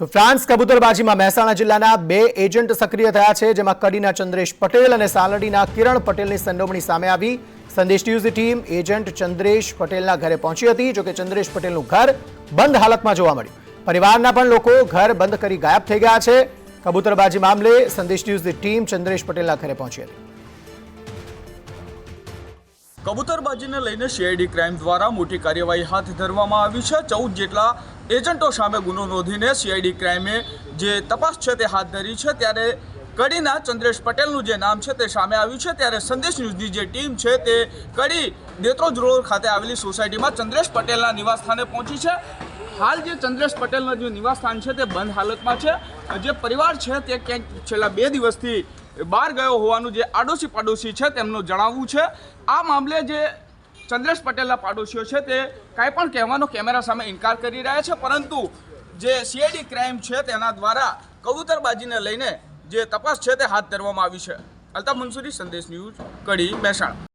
તો ફ્રાન્સ કબૂતરબાજીમાં મહેસાણા જિલ્લાના 2 એજન્ટ સક્રિય થયા છે, જેમાં કડીના ચંદ્રેશ પટેલ અને સાલડીના કિરણ પટેલની સંડોવણી સામે આવી। સંદેશ ન્યૂઝની ટીમ એજન્ટ ચંદ્રેશ પટેલના ઘરે પહોંચી હતી, જોકે ચંદ્રેશ પટેલનું ઘર બંધ હાલતમાં જોવા મળ્યું। પરિવારના પણ લોકો ઘર બંધ કરી ગાયબ થઈ ગયા છે। કબૂતરબાજી મામલે સંદેશ ન્યૂઝની ટીમ ચંદ્રેશ પટેલના ઘરે પહોંચી હતી। કબૂતરબાજીને લઈને સીઆઈડી ક્રાઇમ દ્વારા મોટી કાર્યવાહી હાથ ધરવામાં આવી છે। 14 જેટલા એજન્ટો સામે ગુનો નોંધીને સીઆઈડી ક્રાઇમે જે તપાસ છે તે હાથ ધરી છે। ત્યારે કડીના ચંદ્રેશ પટેલનું જે નામ છે તે સામે આવ્યું છે। ત્યારે સંદેશ ન્યૂઝની જે ટીમ છે તે કડી દેત્રોજ રોડ ખાતે આવેલી સોસાયટીમાં ચંદ્રેશ પટેલના નિવાસસ્થાને પહોંચી છે। હાલ જે ચંદ્રેશ પટેલનું જે નિવાસસ્થાન છે તે બંધ હાલતમાં છે। જે પરિવાર છે તે ક્યાંક છેલ્લા 2 દિવસથી બહાર ગયો હોવાનું જે આડોશી પાડોશી છે તેમનું જણાવવું છે। આ મામલે જે ચંદ્રેશ પટેલના પાડોશીઓ છે તે કાંઈ પણ કહેવાનો કેમેરા સામે ઇનકાર કરી રહ્યા છે, પરંતુ જે સીઆઈડી ક્રાઇમ છે તેના દ્વારા કબૂતરબાજીને લઈને જે તપાસ છે તે હાથ ધરવામાં આવી છે। અલ્તાફ મંસૂરી, સંદેશ ન્યૂઝ, કડી, મહેસાણા।